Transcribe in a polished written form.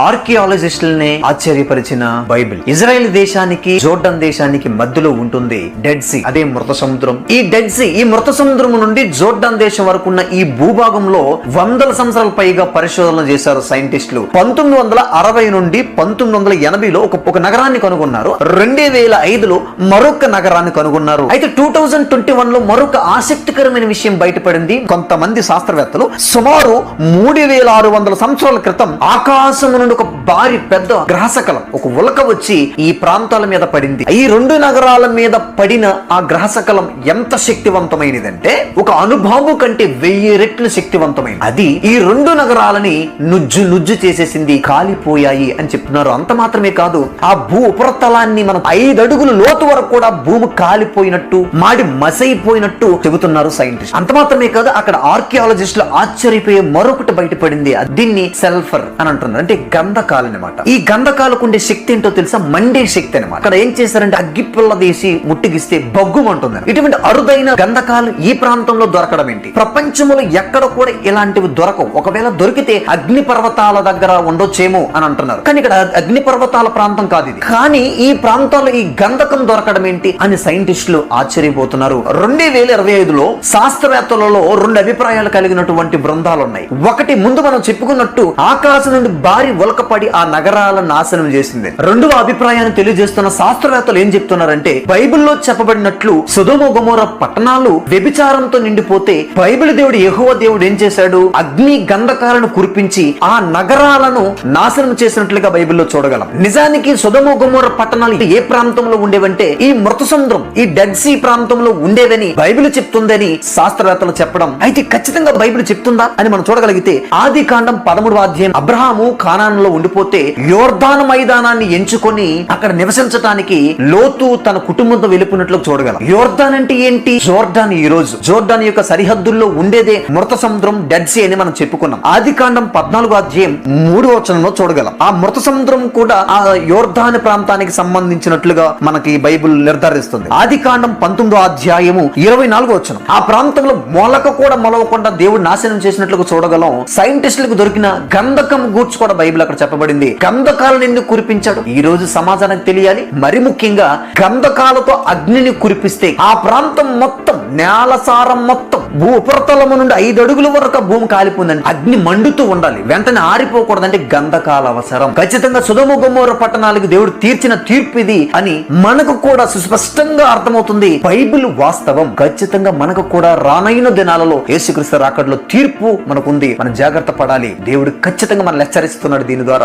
ఆర్కియాలజిస్టులనే ఆశ్చర్యపరిచిన Bible. Israel దేశానికి Jordan దేశానికి మధ్యలో ఉంటుంది డెడ్ సీ, అదే మృత సముద్రం. ఈ డెడ్ సీ, ఈ మృత సముద్రం నుండి జోర్డాన్ దేశం వరకు ఉన్న ఈ భూభాగంలో వందల సంవత్సరాల పైగా పరిశోధనలు చేశారు సైంటిస్టులు. 1960 నుండి 1980లో ఒక నగరాన్ని కనుగొన్నారు. 2005లో మరొక నగరాన్ని కనుగొన్నారు. అయితే 2021లో మరొక ఆసక్తికరమైన విషయం బయటపడింది. కొంతమంది శాస్త్రవేత్తలు సుమారు 3600 సంవత్సరాల క్రితం ఆకాశం నుండి ఒక భారీ పెద్ద గ్రహశకలం, ఒక ఉల్క వచ్చి ఈ ప్రాంతాల మీద పడింది. ఈ రెండు నగరాల మీద పడిన ఆ గ్రహశకలం ఎంత శక్తివంతమైనదంటే ఒక అణుబాంబు కంటే 1000 రెట్లు శక్తివంతమైనది. అది ఈ రెండు నగరాలని నుజ్జు చేసేసింది, కాలిపోయాయి అని చెప్తున్నారు. అంత మాత్రమే కాదు, ఆ భూ ఉపరితలాన్ని మనం 5 అడుగుల లోతు వరకు కూడా భూమి కాలిపోయినట్టు, మాడి మసైపోయినట్టు చెబుతున్నారు సైంటిస్ట్. అంత మాత్రమే కాదు, అక్కడ ఆర్కియాలజిస్టులు ఆశ్చర్యపోయే మరొకటి బయటపడింది. దీన్ని సల్ఫర్ అని అంటున్నారు, అంటే గంధకాలు అనమాట. ఈ గంధకాలకు ఉండే శక్తి ఏంటో తెలుసా? మండే శక్తి అనమాట. అక్కడ ఏం చేశారంటే అగ్గిపుల్ల తీసి ముట్టిగిస్తే బగ్గుమంటుంది. ఇటువంటి అరుదైన గంధకాలు ఈ ప్రాంతంలో దొరకడం ఏంటి? ప్రపంచంలో ఎక్కడ కూడా ఇలాంటివి దొరకవు. ఒకవేళ దొరికితే అగ్ని పర్వతాల దగ్గర ఉండొచ్చేమో అని అంటున్నారు. కానీ ఇక్కడ అగ్ని పర్వతాల ప్రాంతం కాదు ఇది. కానీ ఈ ప్రాంతాల్లో ఈ గంధకం దొరకడం ఏంటి అని సైంటిస్టులు ఆశ్చర్యపోతున్నారు. 2025లో శాస్త్రవేత్తలలో 2 అభిప్రాయాలు కలిగినటువంటి బృందాలు ఉన్నాయి. ఒకటి, ముందు మనం చెప్పుకున్నట్టు ఆకాశం నుండి భారీ ఉల్కపడి ఆ నగరాలను నాశనం చేసింది. రెండవ అభిప్రాయాన్ని తెలియజేస్తున్న శాస్త్రవేత్తలు ఏం చెప్తున్నారంటే, బైబిల్లో చెప్పబడినట్లు సొదొమ గొమొర్రా పట్టణాలు వ్యభిచారంతో నిండిపోతే బైబిల్ దేవుడు యెహోవా దేవుడు ఏం చేశాడు? అగ్ని గంధకాలను కురిపించి ఆ నగరాలను నాశనం చేసినట్లుగా బైబిల్లో చూడగలం. నిజానికి సొదొమ గొమొర్రా పట్టణాలు ఏ ప్రాంతంలో ఉండేవంటే ఈ మృత సముద్రం, ఈ డెడ్ సీ ప్రాంతంలో ఉండేవని బైబిల్ చెప్తుందని శాస్త్రవేత్తలు చెప్పడం. అయితే ఖచ్చితంగా బైబిల్ చెప్తుందా అని మనం చూడగలిగితే ఆదికాండం 13వ అధ్యాయం, అబ్రహాము కానానులో ఉండిపోతే యోర్దాను మైదానాన్ని ఎంచుకొని అక్కడ నివసించడానికి లోతు తన కుటుంబంతో వెళ్ళిపోయినట్లు చూడగలం. యోర్దాన్ అంటే ఏంటి? జోర్డాన్. ఈ రోజు జోర్డాన్ యొక్క సరిహద్దుల్లో ఉండేదే మృత సముద్రం, డెడ్ సీ అని మనం చెప్పుకున్నాం. ఆదికాండం 14వ అధ్యాయం 3వ వచనంలో చూడగలం. ఆ మృత సముద్రం కూడా ఆ యోర్దాను ప్రాంతానికి సంబంధించినట్లుగా మనకి బైబిల్ నిర్ధారిస్తుంది. ఆదికాండం 19వ అధ్యాయము 24వ వచనం, ఆ ప్రాంతంలో మొలక కూడా మొలవకుండా దేవుడు నాశనం చేసినట్లుగా చూడగలం. సైంటిస్టులకు దొరికిన గంధకం గూర్చి కూడా బైబిల్ అక్కడ చెప్పబడింది. గంధకాలను ఎందుకు కురిపించాడు ఈ రోజు సమాజానికి తెలియాలి. మరి ముఖ్యంగా గంధకాలతో అగ్నిని కురిపిస్తే ఆ ప్రాంతం మొత్తం, నేలసారం మొత్తం, భూ ఉపరితలము నుండి 5 అడుగుల వరకు భూమి కాలిపోయిందండి. అగ్ని మండుతూ ఉండాలి, వెంటనే ఆరిపోకూడదంటే గంధకాల అవసరం. ఖచ్చితంగా సొదొమ గొమొర్రా పట్టణాలకు దేవుడు తీర్చిన తీర్పు ఇది అని మనకు కూడా సుస్పష్టంగా అర్థమవుతుంది. బైబిల్ వాస్తవం. ఖచ్చితంగా మనకు కూడా రానైన దినాలలో యేసుక్రీస్తు రాకడలో తీర్పు మనకుంది. మనం జాగ్రత్త పడాలి. దేవుడు ఖచ్చితంగా మనల్ని హెచ్చరిస్తున్నాడు దీని ద్వారా.